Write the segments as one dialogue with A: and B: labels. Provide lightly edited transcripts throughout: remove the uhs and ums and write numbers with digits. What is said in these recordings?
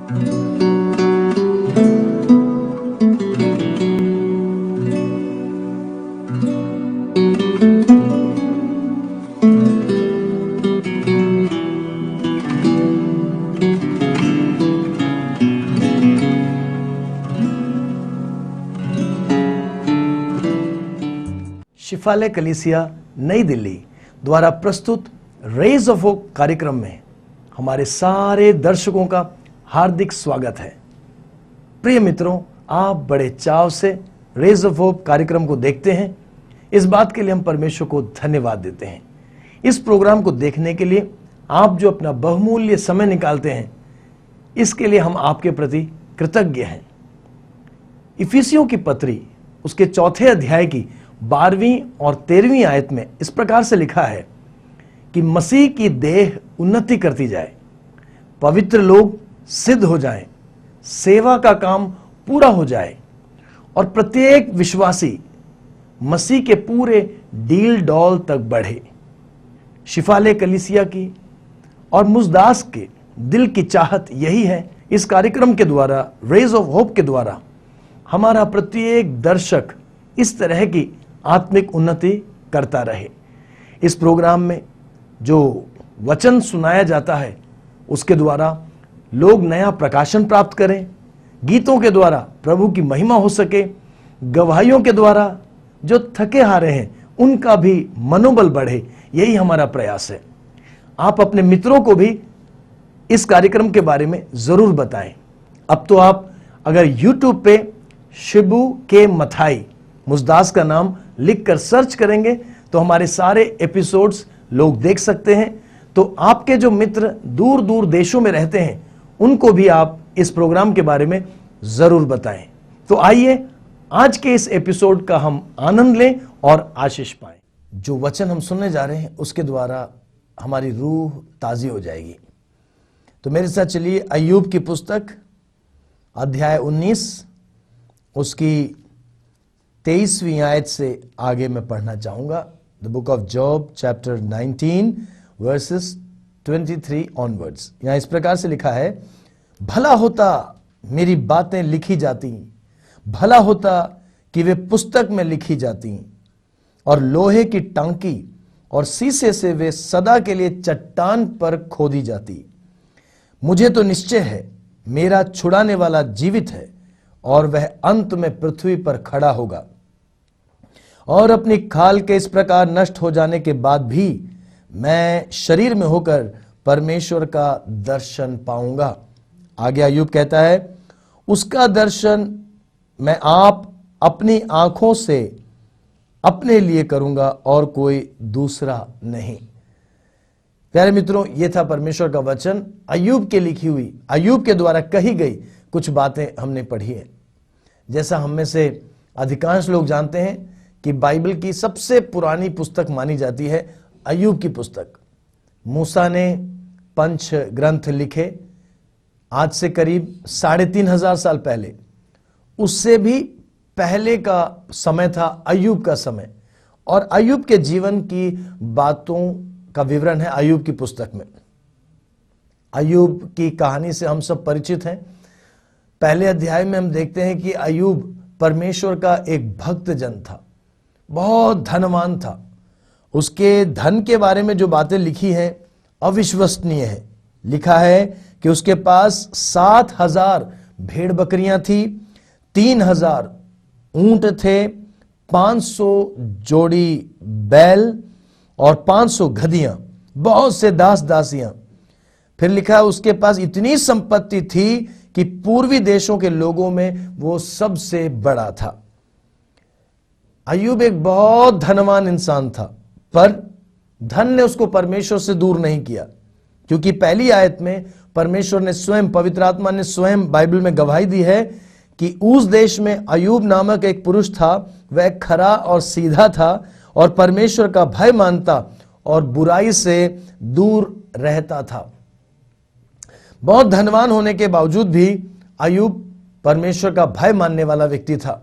A: शिफाले कलीसिया नई दिल्ली द्वारा प्रस्तुत रेज ऑफ होप कार्यक्रम में हमारे सारे दर्शकों का हार्दिक स्वागत है। प्रिय मित्रों, आप बड़े चाव से रेज ऑफ होप कार्यक्रम को देखते हैं। इस बात के लिए हम परमेश्वर को धन्यवाद देते हैं। इस प्रोग्राम को देखने के लिए आप जो अपना बहुमूल्य समय निकालते हैं, इसके लिए हम आपके प्रति कृतज्ञ हैं। इफिसियों की पत्री उसके 4 अध्याय की 12वीं और 13वीं आयत में इस प्रकार से लिखा है कि मसीह की देह उन्नति करती जाए, पवित्र लोग सिद्ध हो जाएं, सेवा का काम पूरा हो जाए और प्रत्येक विश्वासी मसीह के पूरे डील डॉल तक बढ़े। शिफाले कलीसिया की और मुजदास के दिल की चाहत यही है। इस कार्यक्रम के द्वारा, रेज ऑफ होप के द्वारा, हमारा प्रत्येक दर्शक इस तरह की आत्मिक उन्नति करता रहे। इस प्रोग्राम में जो वचन सुनाया जाता है उसके द्वारा लोग नया प्रकाशन प्राप्त करें, गीतों के द्वारा प्रभु की महिमा हो सके, गवाहियों के द्वारा जो थके हारे हैं उनका भी मनोबल बढ़े, यही हमारा प्रयास है। आप अपने मित्रों को भी इस कार्यक्रम के बारे में जरूर बताएं। अब तो आप अगर YouTube पे शिबू के मथाई मुजदास का नाम लिखकर सर्च करेंगे तो हमारे सारे एपिसोड्स लोग देख सकते हैं। तो आपके जो मित्र दूर दूर देशों में रहते हैं उनको भी आप इस प्रोग्राम के बारे में जरूर बताएं। तो आइए आज के इस एपिसोड का हम आनंद लें और आशीष पाएं। जो वचन हम सुनने जा रहे हैं उसके द्वारा हमारी रूह ताजी हो जाएगी। तो मेरे साथ चलिए अय्यूब की पुस्तक अध्याय 19 उसकी 23वीं आयत से आगे मैं पढ़ना चाहूंगा। The book of job chapter 19 versus 23 onwards. यहां इस प्रकार से लिखा है, भला होता मेरी बातें लिखी जाती, भला होता कि वे पुस्तक में लिखी जाती और लोहे की टांकी और शीशे से वे सदा के लिए चट्टान पर खोदी जाती। मुझे तो निश्चय है मेरा छुड़ाने वाला जीवित है और वह अंत में पृथ्वी पर खड़ा होगा और अपनी खाल के इस प्रकार नष्ट हो जाने के बाद भी मैं शरीर में होकर परमेश्वर का दर्शन पाऊंगा। आगे अय्यूब कहता है, उसका दर्शन मैं आप अपनी आंखों से अपने लिए करूंगा और कोई दूसरा नहीं। प्यारे मित्रों, यह था परमेश्वर का वचन। अय्यूब के लिखी हुई, अय्यूब के द्वारा कही गई कुछ बातें हमने पढ़ी है। जैसा हम में से अधिकांश लोग जानते हैं कि बाइबल की सबसे पुरानी पुस्तक मानी जाती है अय्यूब की पुस्तक। मूसा ने पंच ग्रंथ लिखे आज से करीब 3500 साल पहले। उससे भी पहले का समय था अय्यूब का समय, और अय्यूब के जीवन की बातों का विवरण है अय्यूब की पुस्तक में। अय्यूब की कहानी से हम सब परिचित हैं। पहले अध्याय में हम देखते हैं कि अय्यूब परमेश्वर का एक भक्त जन था, बहुत धनवान था। उसके धन के बारे में जो बातें लिखी हैं अविश्वसनीय है। लिखा है कि उसके पास 7,000 भेड़ बकरियां थी, 3,000 ऊंट थे, 500 जोड़ी बैल और 500 गधियां, बहुत से दास दासियां। फिर लिखा है उसके पास इतनी संपत्ति थी कि पूर्वी देशों के लोगों में वो सबसे बड़ा था। अय्यूब एक बहुत धनवान इंसान था, पर धन ने उसको परमेश्वर से दूर नहीं किया, क्योंकि पहली आयत में परमेश्वर ने स्वयं, पवित्र आत्मा ने स्वयं बाइबल में गवाही दी है कि उस देश में अय्यूब नामक एक पुरुष था। वह खरा और सीधा था और परमेश्वर का भय मानता और बुराई से दूर रहता था। बहुत धनवान होने के बावजूद भी अय्यूब परमेश्वर का भय मानने वाला व्यक्ति था।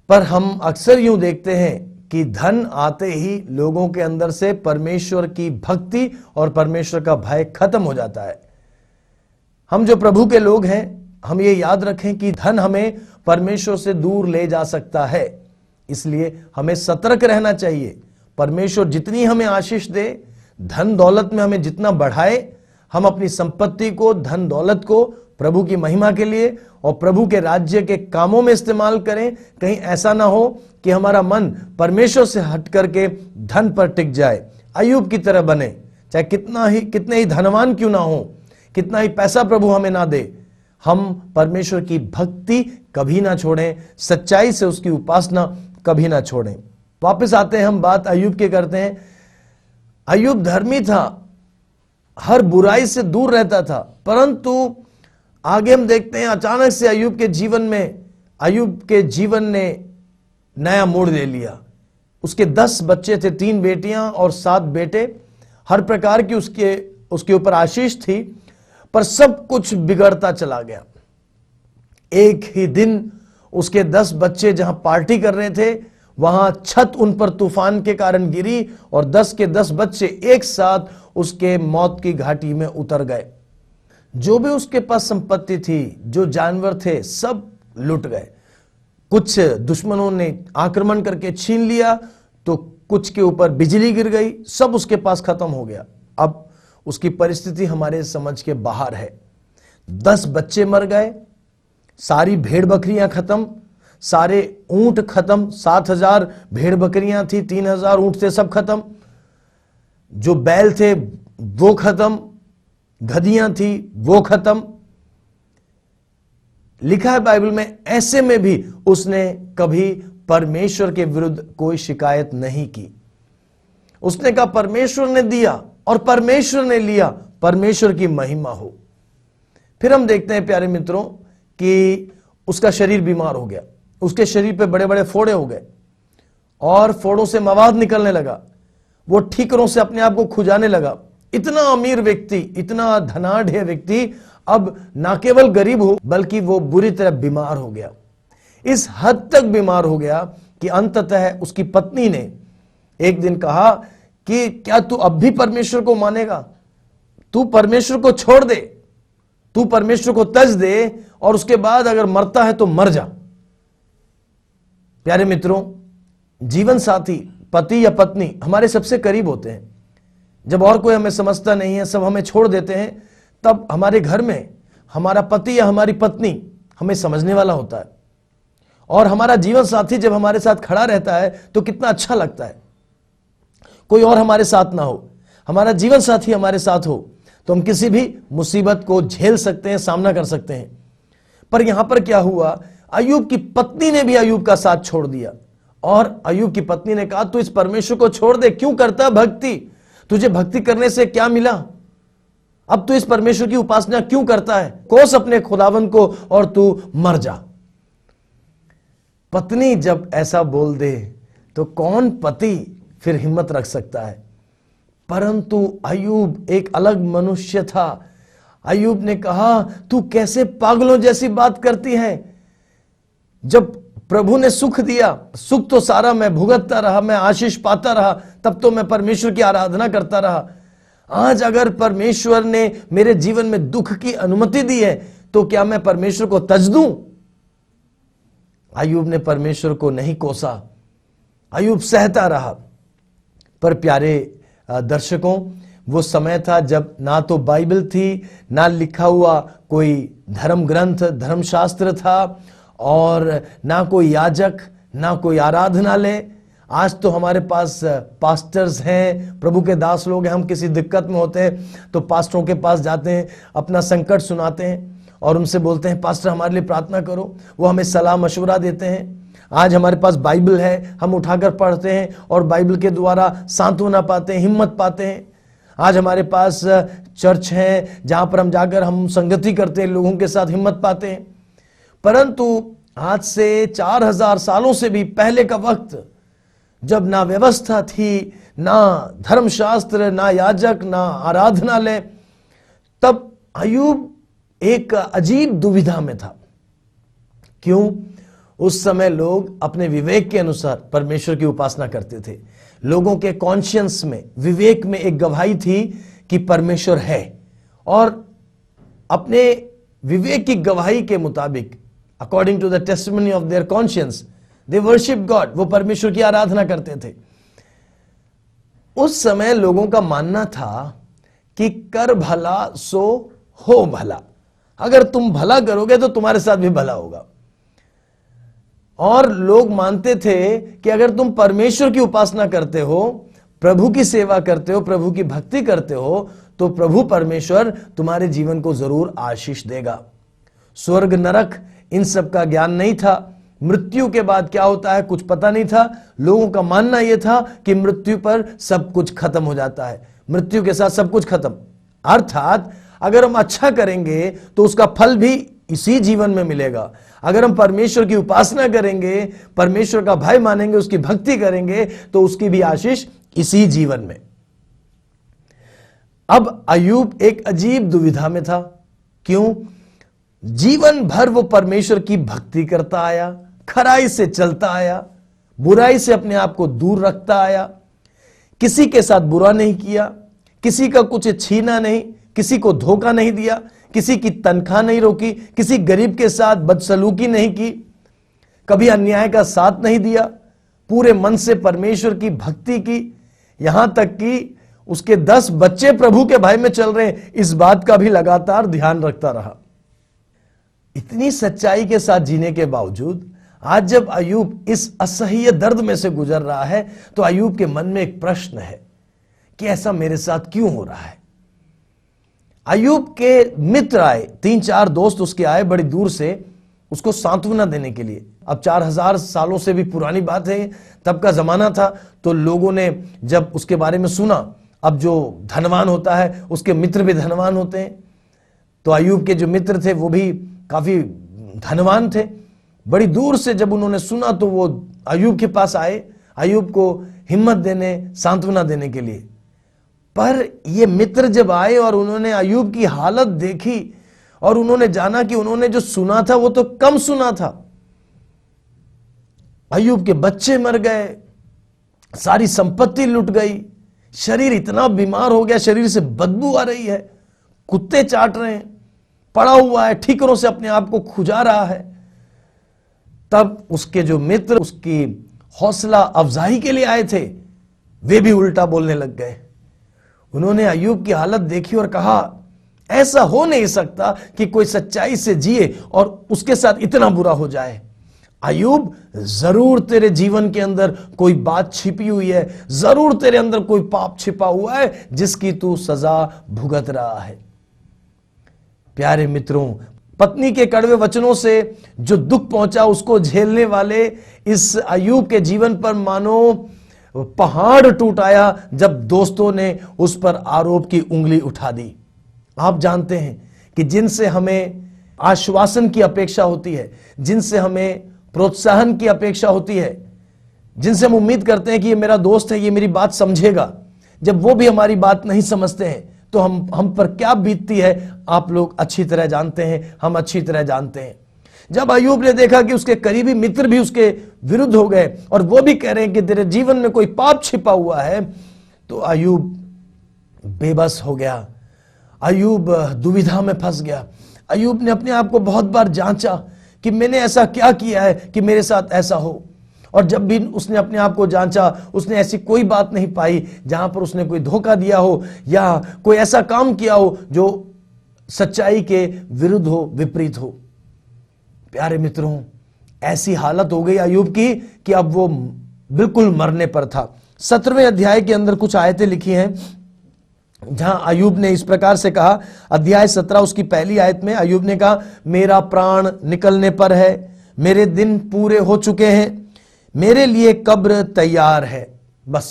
A: पर हम अक्सर यूं देखते हैं कि धन आते ही लोगों के अंदर से परमेश्वर की भक्ति और परमेश्वर का भय खत्म हो जाता है। हम जो प्रभु के लोग हैं, हम ये याद रखें कि धन हमें परमेश्वर से दूर ले जा सकता है। इसलिए हमें सतर्क रहना चाहिए। परमेश्वर जितनी हमें आशीष दे, धन दौलत में हमें जितना बढ़ाए, हम अपनी संपत्ति को, धन दौलत को प्रभु की महिमा के लिए और प्रभु के राज्य के कामों में इस्तेमाल करें। कहीं ऐसा ना हो कि हमारा मन परमेश्वर से हट करके धन पर टिक जाए, अय्यूब की तरह बने। चाहे कितने ही धनवान क्यों ना हो, कितना ही पैसा प्रभु हमें ना दे, हम परमेश्वर की भक्ति कभी ना छोड़ें, सच्चाई से उसकी उपासना कभी ना छोड़ें। वापस आते हैं, हम बात अय्यूब के करते हैं। अय्यूब धर्मी था, हर बुराई से दूर रहता था, परंतु आगे हम देखते हैं अचानक से अय्यूब के जीवन ने नया मोड़ ले लिया। उसके 10 बच्चे थे, 3 बेटियां और 7 बेटे। हर प्रकार की उसके ऊपर आशीष थी, पर सब कुछ बिगड़ता चला गया। एक ही दिन उसके 10 बच्चे जहां पार्टी कर रहे थे, वहां छत उन पर तूफान के कारण गिरी और 10 के 10 बच्चे एक साथ उसके मौत की घाटी में उतर गए। जो भी उसके पास संपत्ति थी, जो जानवर थे, सब लुट गए। कुछ दुश्मनों ने आक्रमण करके छीन लिया, तो कुछ के ऊपर बिजली गिर गई, सब उसके पास खत्म हो गया। अब उसकी परिस्थिति हमारे समझ के बाहर है। 10 बच्चे मर गए, सारी भेड़ बकरियां खत्म, सारे ऊंट खत्म। 7,000 भेड़ बकरियां थी, 3,000 ऊंट थे, सब खत्म। जो बैल थे वो खत्म, गधियां थी वो खत्म। लिखा है बाइबल में, ऐसे में भी उसने कभी परमेश्वर के विरुद्ध कोई शिकायत नहीं की। उसने कहा परमेश्वर ने दिया और परमेश्वर ने लिया, परमेश्वर की महिमा हो। फिर हम देखते हैं प्यारे मित्रों कि उसका शरीर बीमार हो गया, उसके शरीर पे बड़े बड़े फोड़े हो गए और फोड़ों से मवाद निकलने लगा। वो ठीकरों से अपने आप को खुजाने लगा। इतना अमीर व्यक्ति, इतना धनाढ़ व्यक्ति अब ना केवल गरीब हो, बल्कि वो बुरी तरह बीमार हो गया। इस हद तक बीमार हो गया कि अंततः उसकी पत्नी ने एक दिन कहा कि क्या तू अब भी परमेश्वर को मानेगा? तू परमेश्वर को छोड़ दे, तू परमेश्वर को तज दे और उसके बाद अगर मरता है तो मर जा। प्यारे मित्रों, जीवन साथी, पति या पत्नी हमारे सबसे करीब होते हैं। जब और कोई हमें समझता नहीं है, सब हमें छोड़ देते हैं, तब हमारे घर में हमारा पति या हमारी पत्नी हमें समझने वाला होता है। और हमारा जीवन साथी जब हमारे साथ खड़ा रहता है तो कितना अच्छा लगता है। कोई और हमारे साथ ना हो, हमारा जीवन साथी हमारे साथ हो, तो हम किसी भी मुसीबत को झेल सकते हैं, सामना कर सकते हैं। पर यहां पर क्या हुआ, अय्यूब की पत्नी ने भी अय्यूब का साथ छोड़ दिया और अय्यूब की पत्नी ने कहा तू इस परमेश्वर को छोड़ दे, क्यों करता भक्ति? तुझे भक्ति करने से क्या मिला? अब तू इस परमेश्वर की उपासना क्यों करता है? कोस अपने खुदावन को और तू मर जा। पत्नी जब ऐसा बोल दे तो कौन पति फिर हिम्मत रख सकता है? परंतु अय्यूब एक अलग मनुष्य था। अय्यूब ने कहा तू कैसे पागलों जैसी बात करती है? जब प्रभु ने सुख दिया, सुख तो सारा मैं भुगतता रहा, मैं आशीष पाता रहा, तब तो मैं परमेश्वर की आराधना करता रहा। आज अगर परमेश्वर ने मेरे जीवन में दुख की अनुमति दी है तो क्या मैं परमेश्वर को तज दूं? अय्यूब ने परमेश्वर को नहीं कोसा, अय्यूब सहता रहा। पर प्यारे दर्शकों, वो समय था जब ना तो बाइबल थी, ना लिखा हुआ कोई धर्म ग्रंथ, धर्मशास्त्र था, और ना कोई याजक, ना कोई आराधनालय। आज तो हमारे पास पास्टर्स हैं, प्रभु के दास लोग हैं। हम किसी दिक्कत में होते हैं तो पास्टरों के पास जाते हैं, अपना संकट सुनाते हैं और उनसे बोलते हैं पास्टर हमारे लिए प्रार्थना करो। वो हमें सलाह मशवरा देते हैं। आज हमारे पास बाइबल है, हम उठाकर पढ़ते हैं और बाइबल के द्वारा सांत्वना पाते हैं, हिम्मत पाते हैं। आज हमारे पास चर्च है जहां पर हम जाकर हम संगति करते हैं, लोगों के साथ हिम्मत पाते हैं। परंतु आज से 4000 सालों से भी पहले का वक्त, जब ना व्यवस्था थी, ना धर्मशास्त्र, ना याजक, ना आराधनालय, तब अय्यूब एक अजीब दुविधा में था। क्यों? उस समय लोग अपने विवेक के अनुसार परमेश्वर की उपासना करते थे। लोगों के कॉन्शियंस में, विवेक में एक गवाही थी कि परमेश्वर है। और अपने विवेक की गवाही के मुताबिक, according to the testimony of their conscience, they worship God, वो परमेश्वर की आराधना करते थे। उस समय लोगों का मानना था कि कर भला सो हो भला, अगर तुम भला करोगे तो तुम्हारे साथ भी भला होगा। और लोग मानते थे कि अगर तुम परमेश्वर की उपासना करते हो, प्रभु की सेवा करते हो, प्रभु की भक्ति करते हो, तो प्रभु परमेश्वर तुम्हारे जीवन को जरूर आशीष देगा। स्वर्ग नरक इन सब का ज्ञान नहीं था। मृत्यु के बाद क्या होता है कुछ पता नहीं था। लोगों का मानना यह था कि मृत्यु पर सब कुछ खत्म हो जाता है, मृत्यु के साथ सब कुछ खत्म। अर्थात अगर हम अच्छा करेंगे तो उसका फल भी इसी जीवन में मिलेगा। अगर हम परमेश्वर की उपासना करेंगे, परमेश्वर का भय मानेंगे, उसकी भक्ति करेंगे, तो उसकी भी आशीष इसी जीवन में। अब अय्यूब एक अजीब दुविधा में था। क्यों? जीवन भर वो परमेश्वर की भक्ति करता आया, खराई से चलता आया, बुराई से अपने आप को दूर रखता आया, किसी के साथ बुरा नहीं किया, किसी का कुछ छीना नहीं, किसी को धोखा नहीं दिया, किसी की तनख्वाह नहीं रोकी, किसी गरीब के साथ बदसलूकी नहीं की, कभी अन्याय का साथ नहीं दिया, पूरे मन से परमेश्वर की भक्ति की, यहां तक कि उसके 10 बच्चे प्रभु के भय में चल रहे हैं, इस बात का भी लगातार ध्यान रखता रहा। इतनी सच्चाई के साथ जीने के बावजूद आज जब अय्यूब इस असह्य दर्द में से गुजर रहा है, तो अय्यूब के मन में एक प्रश्न है कि ऐसा मेरे साथ क्यों हो रहा है। अय्यूब के मित्र आए, 3-4 दोस्त उसके आए बड़ी दूर से उसको सांत्वना देने के लिए। अब 4000 सालों से भी पुरानी बात है, तब का जमाना था। तो लोगों ने जब उसके बारे में सुना, अब जो धनवान होता है उसके मित्र भी धनवान होते हैं, तो अय्यूब के जो मित्र थे वो भी काफी धनवान थे। बड़ी दूर से जब उन्होंने सुना तो वो अय्यूब के पास आए, अय्यूब को हिम्मत देने, सांत्वना देने के लिए। पर ये मित्र जब आए और उन्होंने अय्यूब की हालत देखी और उन्होंने जाना कि उन्होंने जो सुना था वो तो कम सुना था। अय्यूब के बच्चे मर गए, सारी संपत्ति लुट गई, शरीर इतना बीमार हो गया, शरीर से बदबू आ रही है, कुत्ते चाट रहे हैं, पड़ा हुआ है, ठीकरों से अपने आप को खुजा रहा है। तब उसके जो मित्र उसकी हौसला अफजाई के लिए आए थे, वे भी उल्टा बोलने लग गए। उन्होंने अय्यूब की हालत देखी और कहा, ऐसा हो नहीं सकता कि कोई सच्चाई से जिए और उसके साथ इतना बुरा हो जाए। अय्यूब, जरूर तेरे जीवन के अंदर कोई बात छिपी हुई है, जरूर तेरे अंदर कोई पाप छिपा हुआ है जिसकी तू सजा भुगत रहा है। प्यारे मित्रों, पत्नी के कड़वे वचनों से जो दुख पहुंचा उसको झेलने वाले इस अय्यूब के जीवन पर मानो पहाड़ टूट आया जब दोस्तों ने उस पर आरोप की उंगली उठा दी। आप जानते हैं कि जिनसे हमें आश्वासन की अपेक्षा होती है, जिनसे हमें प्रोत्साहन की अपेक्षा होती है, जिनसे हम उम्मीद करते हैं कि ये मेरा दोस्त है, ये मेरी बात समझेगा, जब वो भी हमारी बात नहीं समझते हैं तो हम पर क्या बीतती है आप लोग अच्छी तरह जानते हैं, हम अच्छी तरह जानते हैं। जब अय्यूब ने देखा कि उसके करीबी मित्र भी उसके विरुद्ध हो गए और वो भी कह रहे हैं कि तेरे जीवन में कोई पाप छिपा हुआ है, तो अय्यूब बेबस हो गया, अय्यूब दुविधा में फंस गया। अय्यूब ने अपने आप को बहुत बार जांचा कि मैंने ऐसा क्या किया है कि मेरे साथ ऐसा हो, और जब भी उसने अपने आप को जांचा, उसने ऐसी कोई बात नहीं पाई जहां पर उसने कोई धोखा दिया हो या कोई ऐसा काम किया हो जो सच्चाई के विरुद्ध हो, विपरीत हो। प्यारे मित्रों, ऐसी हालत हो गई अय्यूब की कि अब वो बिल्कुल मरने पर था। 17वें अध्याय के अंदर कुछ आयतें लिखी हैं जहां अय्यूब ने इस प्रकार से कहा। अध्याय 17 उसकी पहली आयत में अय्यूब ने कहा, मेरा प्राण निकलने पर है, मेरे दिन पूरे हो चुके हैं, मेरे लिए कब्र तैयार है। बस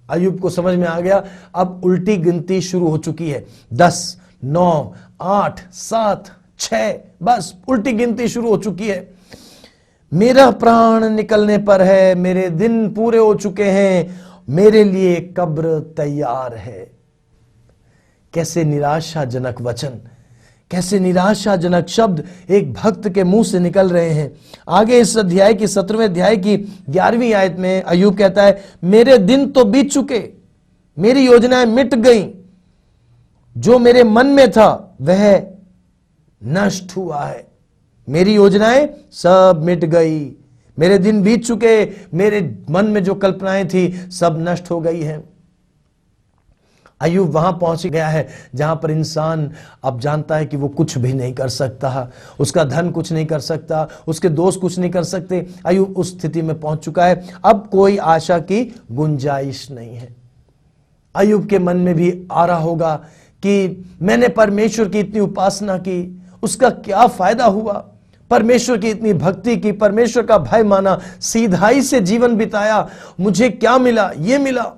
A: अय्यूब को समझ में आ गया, अब उल्टी गिनती शुरू हो चुकी है। 10, 9, 8, 7, 6, बस उल्टी गिनती शुरू हो चुकी है। मेरा प्राण निकलने पर है, मेरे दिन पूरे हो चुके हैं, मेरे लिए कब्र तैयार है। कैसे निराशाजनक वचन, कैसे निराशाजनक शब्द एक भक्त के मुंह से निकल रहे हैं। आगे इस अध्याय की 17वें अध्याय की 11वीं आयत में अय्यूब कहता है, मेरे दिन तो बीत चुके, मेरी योजनाएं मिट गईं, जो मेरे मन में था वह नष्ट हुआ है। मेरी योजनाएं सब मिट गई, मेरे दिन बीत चुके, मेरे मन में जो कल्पनाएं थी सब नष्ट हो गई हैं। अय्यूब वहां पहुंच गया है जहां पर इंसान अब जानता है कि वो कुछ भी नहीं कर सकता, उसका धन कुछ नहीं कर सकता, उसके दोस्त कुछ नहीं कर सकते। अय्यूब उस स्थिति में पहुंच चुका है, अब कोई आशा की गुंजाइश नहीं है। अय्यूब के मन में भी आ रहा होगा कि मैंने परमेश्वर की इतनी उपासना की, उसका क्या फायदा हुआ? परमेश्वर की इतनी भक्ति की, परमेश्वर का भय माना, सीधाई से जीवन बिताया, मुझे क्या मिला? ये मिला।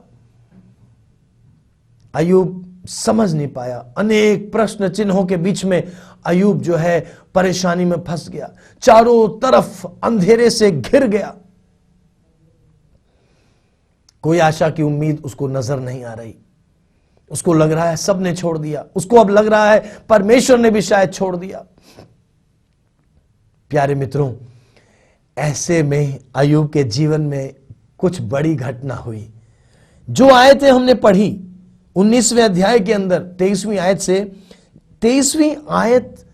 A: अय्यूब समझ नहीं पाया। अनेक प्रश्न चिन्हों के बीच में अय्यूब जो है परेशानी में फंस गया, चारों तरफ अंधेरे से घिर गया। कोई आशा की उम्मीद उसको नजर नहीं आ रही। उसको लग रहा है सबने छोड़ दिया, उसको अब लग रहा है परमेश्वर ने भी शायद छोड़ दिया। प्यारे मित्रों, ऐसे में अय्यूब के जीवन में कुछ बड़ी घटना हुई। जो आयतें हमने पढ़ी 19वें अध्याय के अंदर 23वीं आयत से, 23वीं आयत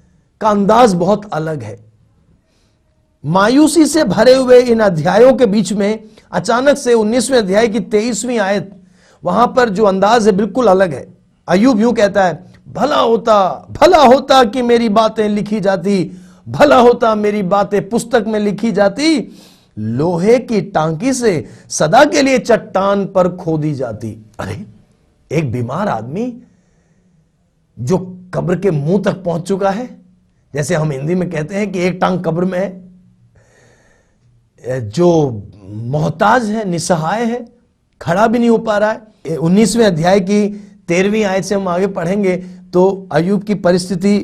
A: का अंदाज बहुत अलग है। मायूसी से भरे हुए इन अध्यायों के बीच में अचानक से 19वें अध्याय की 23वीं आयत, वहां पर जो अंदाज है बिल्कुल अलग है। अय्यूब यूं कहता है, भला होता कि मेरी बातें लिखी जाती, भला होता मेरी बातें पुस्तक में लिखी जाती, लोहे की टांकी से सदा के लिए चट्टान पर खोदी जाती। अरे, एक बीमार आदमी जो कब्र के मुंह तक पहुंच चुका है, जैसे हम हिंदी में कहते हैं कि एक टांग कब्र में है, जो मोहताज है, निसहाय है, खड़ा भी नहीं हो पा रहा है। 19वें अध्याय की 13वीं आयत से हम आगे पढ़ेंगे तो अय्यूब की परिस्थिति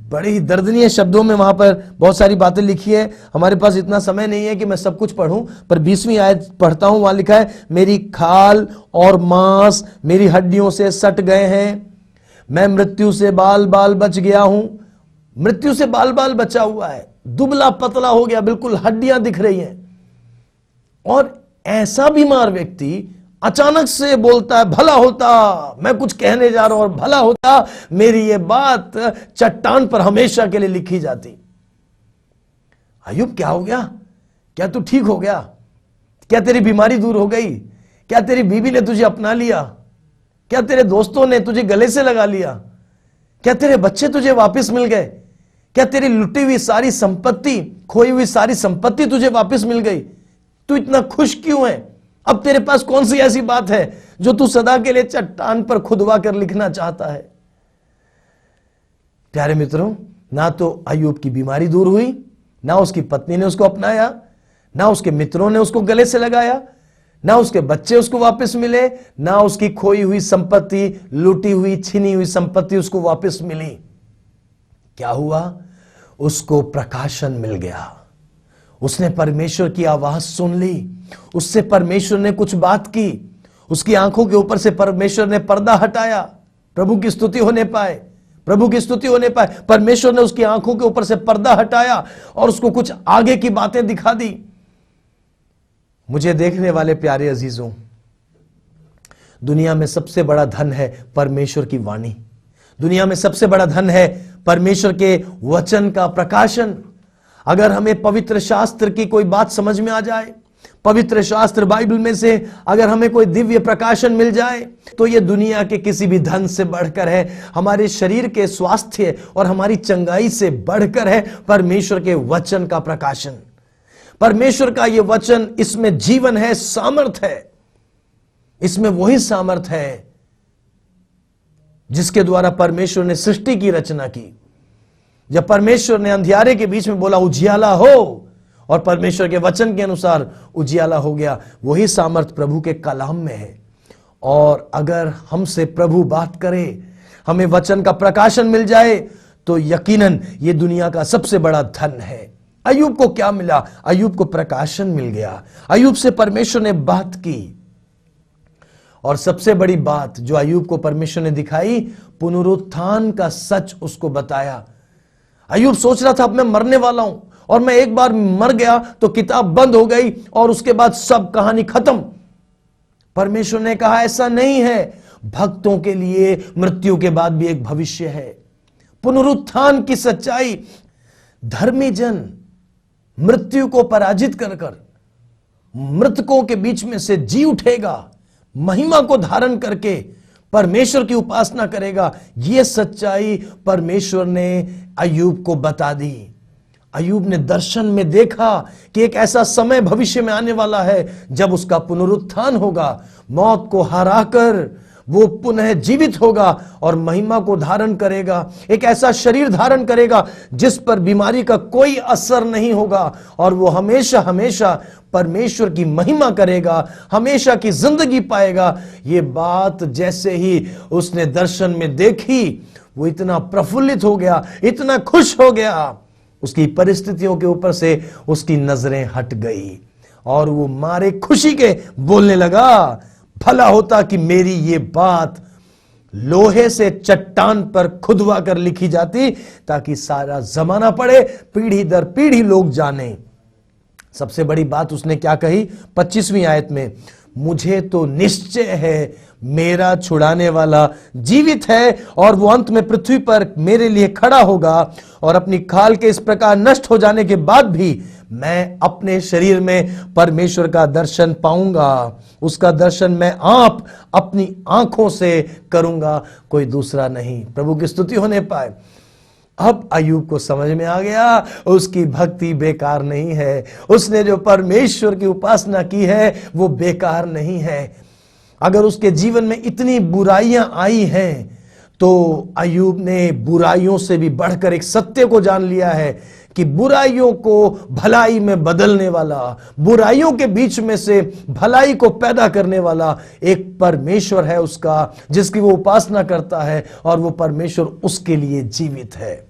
A: बड़े ही दर्दनीय शब्दों में वहां पर बहुत सारी बातें लिखी है। हमारे पास इतना समय नहीं है कि मैं सब कुछ पढ़ूं, पर 20वीं आयत पढ़ता हूं। वहां लिखा है, मेरी खाल और मांस मेरी हड्डियों से सट गए हैं, मैं मृत्यु से बाल बाल बच गया हूं। मृत्यु से बाल बाल बचा हुआ है, दुबला पतला हो गया, बिल्कुल हड्डियां दिख रही हैं। और ऐसा बीमार व्यक्ति अचानक से बोलता है, भला होता, मैं कुछ कहने जा रहा हूं और भला होता मेरी ये बात चट्टान पर हमेशा के लिए लिखी जाती। अय्यूब, क्या हो गया? क्या तू ठीक हो गया? क्या तेरी बीमारी दूर हो गई? क्या तेरी बीवी ने तुझे अपना लिया? क्या तेरे दोस्तों ने तुझे गले से लगा लिया? क्या तेरे बच्चे तुझे वापस मिल गए? क्या तेरी लुटी हुई सारी संपत्ति, खोई हुई सारी संपत्ति तुझे वापस मिल गई? तू इतना खुश क्यों है? अब तेरे पास कौन सी ऐसी बात है जो तू सदा के लिए चट्टान पर खुदवा कर लिखना चाहता है? प्यारे मित्रों, ना तो अय्यूब की बीमारी दूर हुई, ना उसकी पत्नी ने उसको अपनाया, ना उसके मित्रों ने उसको गले से लगाया, ना उसके बच्चे उसको वापस मिले, ना उसकी खोई हुई संपत्ति, लूटी हुई, छीनी हुई संपत्ति उसको वापस मिली। क्या हुआ? उसको प्रकाशन मिल गया। उसने परमेश्वर की आवाज सुन ली, उससे परमेश्वर ने कुछ बात की, उसकी आंखों के ऊपर से परमेश्वर ने पर्दा हटाया। प्रभु की स्तुति होने पाए, प्रभु की स्तुति होने पाए। परमेश्वर ने उसकी आंखों के ऊपर से पर्दा हटाया और उसको कुछ आगे की बातें दिखा दी। मुझे देखने वाले प्यारे अजीजों, दुनिया में सबसे बड़ा धन है परमेश्वर की वाणी। दुनिया में सबसे बड़ा धन है परमेश्वर के वचन का प्रकाशन। अगर हमें पवित्र शास्त्र की कोई बात समझ में आ जाए, पवित्र शास्त्र बाइबल में से अगर हमें कोई दिव्य प्रकाशन मिल जाए, तो यह दुनिया के किसी भी धन से बढ़कर है। हमारे शरीर के स्वास्थ्य और हमारी चंगाई से बढ़कर है परमेश्वर के वचन का प्रकाशन। परमेश्वर का यह वचन, इसमें जीवन है, सामर्थ है। इसमें वही सामर्थ है जिसके द्वारा परमेश्वर ने सृष्टि की रचना की। जब परमेश्वर ने अंधियारे के बीच में बोला उजियाला हो, और परमेश्वर के वचन के अनुसार उजियाला हो गया, वही सामर्थ प्रभु के कलाम में है। और अगर हमसे प्रभु बात करे, हमें वचन का प्रकाशन मिल जाए, तो यकीनन ये दुनिया का सबसे बड़ा धन है। अय्यूब को क्या मिला? अय्यूब को प्रकाशन मिल गया। अय्यूब से परमेश्वर ने बात की, और सबसे बड़ी बात जो अय्यूब को परमेश्वर ने दिखाई, पुनरुत्थान का सच उसको बताया। अय्यूब सोच रहा था अब मैं मरने वाला हूं, और मैं एक बार मर गया तो किताब बंद हो गई और उसके बाद सब कहानी खत्म। परमेश्वर ने कहा ऐसा नहीं है, भक्तों के लिए मृत्यु के बाद भी एक भविष्य है। पुनरुत्थान की सच्चाई, धर्मी जन मृत्यु को पराजित कर कर मृतकों के बीच में से जी उठेगा, महिमा को धारण करके परमेश्वर की उपासना करेगा। यह सच्चाई परमेश्वर ने अय्यूब को बता दी। अय्यूब ने दर्शन में देखा कि एक ऐसा समय भविष्य में आने वाला है जब उसका पुनरुत्थान होगा, मौत को हराकर वो पुनः जीवित होगा और महिमा को धारण करेगा। एक ऐसा शरीर धारण करेगा जिस पर बीमारी का कोई असर नहीं होगा और वो हमेशा हमेशा परमेश्वर की महिमा करेगा, हमेशा की जिंदगी पाएगा। ये बात जैसे ही उसने दर्शन में देखी, वो इतना प्रफुल्लित हो गया, इतना खुश हो गया, उसकी परिस्थितियों के ऊपर से उसकी नजरें हट गई और वो मारे खुशी के बोलने लगा, भला होता कि मेरी ये बात लोहे से चट्टान पर खुदवा कर लिखी जाती ताकि सारा जमाना पड़े, पीढ़ी दर पीढ़ी लोग जाने। सबसे बड़ी बात उसने क्या कही 25वीं आयत में, मुझे तो निश्चय है मेरा छुड़ाने वाला जीवित है और वो अंत में पृथ्वी पर मेरे लिए खड़ा होगा और अपनी खाल के इस प्रकार नष्ट हो जाने के बाद भी मैं अपने शरीर में परमेश्वर का दर्शन पाऊंगा। उसका दर्शन मैं आप अपनी आंखों से करूंगा, कोई दूसरा नहीं। प्रभु की स्तुति होने पाए। अब अय्यूब को समझ में आ गया उसकी भक्ति बेकार नहीं है, उसने जो परमेश्वर की उपासना की है वो बेकार नहीं है। अगर उसके जीवन में इतनी बुराइयां आई हैं तो अय्यूब ने बुराइयों से भी बढ़कर एक सत्य को जान लिया है कि बुराइयों को भलाई में बदलने वाला, बुराइयों के बीच में से भलाई को पैदा करने वाला एक परमेश्वर है उसका, जिसकी वो उपासना करता है और वो परमेश्वर उसके लिए जीवित है।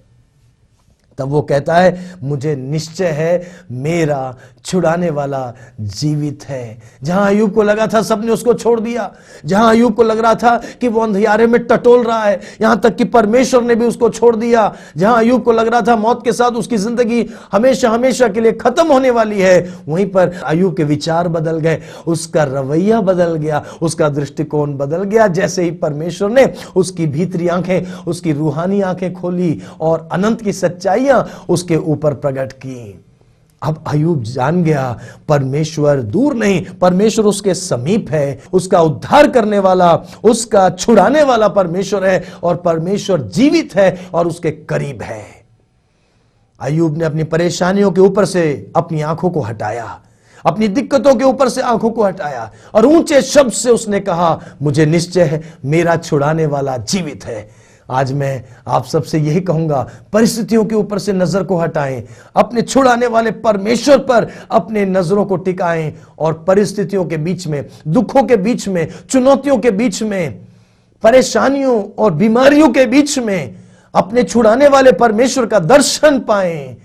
A: तब वो कहता है मुझे निश्चय है मेरा छुड़ाने वाला जीवित है। जहां अय्यूब को लगा था सबने उसको छोड़ दिया, जहां अय्यूब को लग रहा था कि वो अंधियारे में टटोल रहा है, यहां तक कि परमेश्वर ने भी उसको छोड़ दिया, जहां अय्यूब को लग रहा था मौत के साथ उसकी जिंदगी हमेशा हमेशा के लिए खत्म होने वाली है, वहीं पर अय्यूब के विचार बदल गए, उसका रवैया बदल गया, उसका दृष्टिकोण बदल गया। जैसे ही परमेश्वर ने उसकी भीतरी आंखें, उसकी रूहानी आंखें खोली और अनंत की सच्चाइयां उसके ऊपर प्रकट की। अब अय्यूब जान गया परमेश्वर दूर नहीं, परमेश्वर उसके समीप है, उसका उद्धार करने वाला, उसका छुड़ाने वाला परमेश्वर है और परमेश्वर जीवित है और उसके करीब है। अय्यूब ने अपनी परेशानियों के ऊपर से अपनी आंखों को हटाया, अपनी दिक्कतों के ऊपर से आंखों को हटाया और ऊंचे शब्द से उसने कहा मुझे निश्चय है मेरा छुड़ाने वाला जीवित है। आज मैं आप सबसे यही कहूंगा, परिस्थितियों के ऊपर से नजर को हटाएं, अपने छुड़ाने वाले परमेश्वर पर अपने नजरों को टिकाएं और परिस्थितियों के बीच में, दुखों के बीच में, चुनौतियों के बीच में, परेशानियों और बीमारियों के बीच में अपने छुड़ाने वाले परमेश्वर का दर्शन पाएं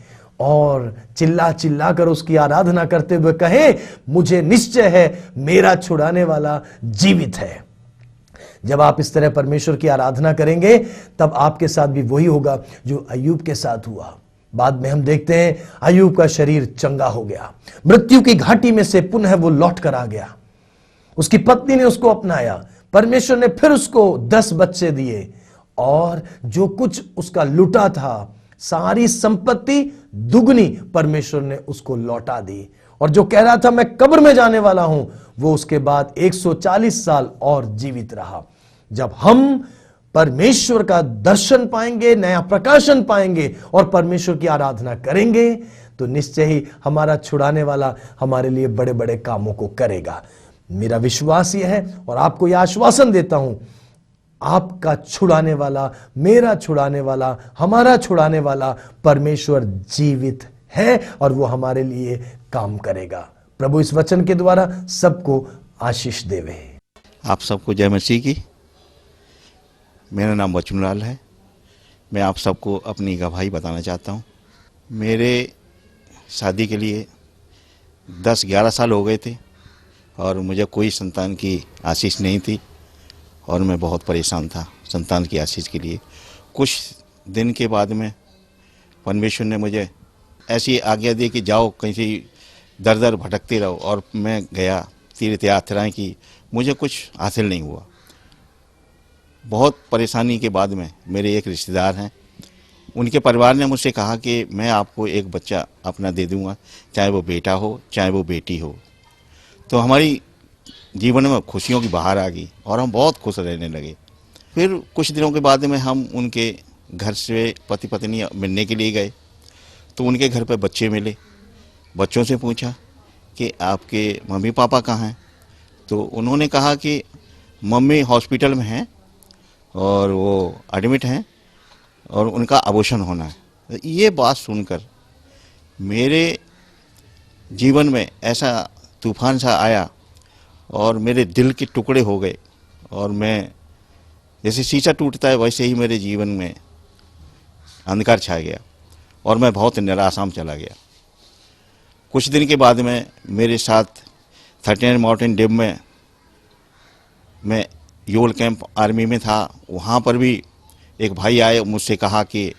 A: और चिल्ला चिल्ला कर उसकी आराधना करते हुए कहें मुझे निश्चय है मेरा छुड़ाने वाला जीवित है। जब आप इस तरह परमेश्वर की आराधना करेंगे तब आपके साथ भी वही होगा जो अय्यूब के साथ हुआ। बाद में हम देखते हैं अय्यूब का शरीर चंगा हो गया, मृत्यु की घाटी में से पुनः वो लौट कर आ गया, उसकी पत्नी ने उसको अपनाया, परमेश्वर ने फिर उसको 10 बच्चे दिए और जो कुछ उसका लुटा था सारी संपत्ति दुगनी परमेश्वर ने उसको लौटा दी और जो कह रहा था मैं कब्र में जाने वाला हूं वो उसके बाद 140 साल और जीवित रहा। जब हम परमेश्वर का दर्शन पाएंगे, नया प्रकाशन पाएंगे और परमेश्वर की आराधना करेंगे तो निश्चय ही हमारा छुड़ाने वाला हमारे लिए बड़े बड़े कामों को करेगा। मेरा विश्वास यह है और आपको यह आश्वासन देता हूं, आपका छुड़ाने वाला, मेरा छुड़ाने वाला, हमारा छुड़ाने वाला परमेश्वर जीवित है और वो हमारे लिए काम करेगा। प्रभु इस वचन के द्वारा सबको आशीष देवे।
B: आप सबको जय मसीह की। मेरा नाम बचनलाल है। मैं आप सबको अपनी गवाही बताना चाहता हूँ। मेरे शादी के लिए 10-11 साल हो गए थे और मुझे कोई संतान की आशीष नहीं थी और मैं बहुत परेशान था संतान की आशीष के लिए। कुछ दिन के बाद में परमेश्वर ने मुझे ऐसी आज्ञा दी कि जाओ कहीं से दर दर भटकते रहो और मैं गया, तीर्थ यात्राएं की, मुझे कुछ हासिल नहीं हुआ। बहुत परेशानी के बाद में मेरे एक रिश्तेदार हैं उनके परिवार ने मुझसे कहा कि मैं आपको एक बच्चा अपना दे दूंगा, चाहे वो बेटा हो चाहे वो बेटी हो। तो हमारी जीवन में खुशियों की बहार आ गई और हम बहुत खुश रहने लगे। फिर कुछ दिनों के बाद में हम उनके घर से पति पत्नी मिलने के लिए गए, तो उनके घर पर बच्चे मिले। बच्चों से पूछा कि आपके मम्मी पापा कहाँ हैं, तो उन्होंने कहा कि मम्मी हॉस्पिटल में हैं और वो एडमिट हैं और उनका अबॉर्शन होना है। ये बात सुनकर मेरे जीवन में ऐसा तूफान सा आया और मेरे दिल के टुकड़े हो गए और मैं जैसे शीशा टूटता है वैसे ही मेरे जीवन में अंधकार छा गया और मैं बहुत निराशा में चला गया। कुछ दिन के बाद में मेरे साथ 39 माउंटेन डिप में मैं योल कैंप आर्मी में था। वहाँ पर भी एक भाई आए, मुझसे कहा कि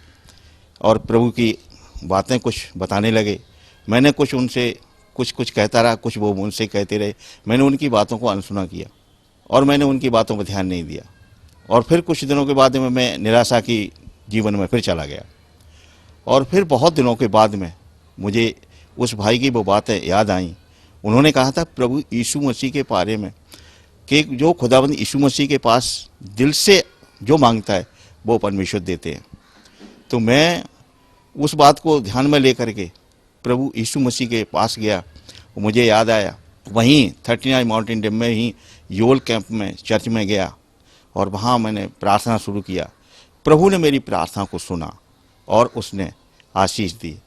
B: और प्रभु की बातें कुछ बताने लगे। मैंने कुछ उनसे कुछ कहता रहा, कुछ वो मुझसे कहते रहे। मैंने उनकी बातों को अनसुना किया और मैंने उनकी बातों पर ध्यान नहीं दिया और फिर कुछ दिनों के बाद में मैं निराशा की जीवन में फिर चला गया। और फिर बहुत दिनों के बाद में मुझे उस भाई की वो बातें याद आई। उन्होंने कहा था प्रभु यीशु मसीह के बारे में कि जो खुदाबंद यीशु मसीह के पास दिल से जो मांगता है वो परमेश्वर देते हैं। तो मैं उस बात को ध्यान में लेकर के प्रभु यीशु मसीह के पास गया। मुझे याद आया वहीं 39 माउंटेन डिप में ही योल कैंप में चर्च में गया और वहाँ मैंने प्रार्थना शुरू किया। प्रभु ने मेरी प्रार्थना को सुना और उसने आशीष दी।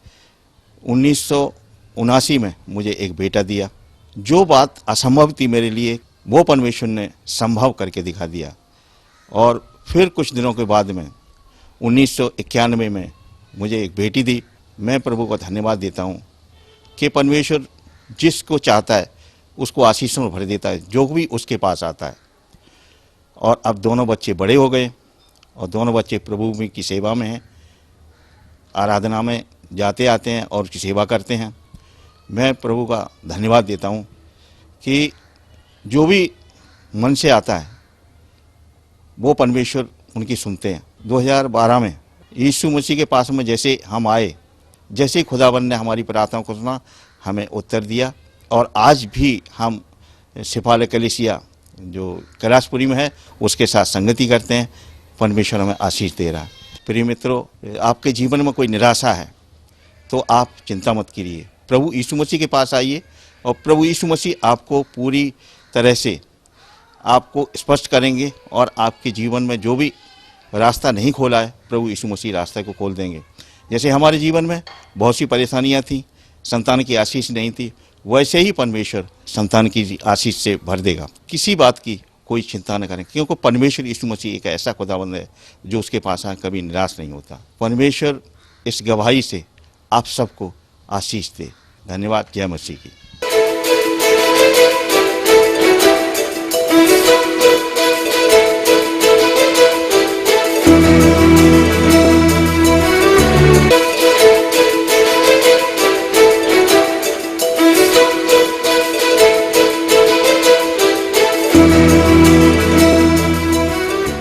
B: 1979 में मुझे एक बेटा दिया। जो बात असंभव थी मेरे लिए वो परमेश्वर ने संभव करके दिखा दिया। और फिर कुछ दिनों के बाद में 1991 में मुझे एक बेटी दी। मैं प्रभु को धन्यवाद देता हूँ कि परमेश्वर जिसको चाहता है उसको आशीषों में भर देता है, जो भी उसके पास आता है। और अब दोनों बच्चे बड़े हो गए और दोनों बच्चे प्रभु की सेवा में हैं, आराधना में जाते आते हैं और उसकी सेवा करते हैं। मैं प्रभु का धन्यवाद देता हूँ कि जो भी मन से आता है वो परमेश्वर उनकी सुनते हैं। 2012 में यीशु मसीह के पास में जैसे हम आए, जैसे खुदाबंद ने हमारी प्रार्थना को सुना, हमें उत्तर दिया और आज भी हम सिफाले कलीसिया जो कैलाशपुरी में है उसके साथ संगति करते हैं। परमेश्वर हमें आशीष दे रहा है। प्रिय मित्रों, आपके जीवन में कोई निराशा है तो आप चिंता मत कीजिए, प्रभु यीशु मसीह के पास आइए और प्रभु यीशु मसीह आपको पूरी तरह से आपको स्पष्ट करेंगे और आपके जीवन में जो भी रास्ता नहीं खोला है प्रभु यीशु मसीह रास्ते को खोल देंगे। जैसे हमारे जीवन में बहुत सी परेशानियां थी, संतान की आशीष नहीं थी, वैसे ही परमेश्वर संतान की आशीष से भर देगा। किसी बात की कोई चिंता न करें, क्योंकि परमेश्वर यीशु मसीह एक ऐसा खुदाबंद है जो उसके पास कभी निराश नहीं होता। परमेश्वर इस गवाही से आप सबको आशीष दे। धन्यवाद। जय मसीह की।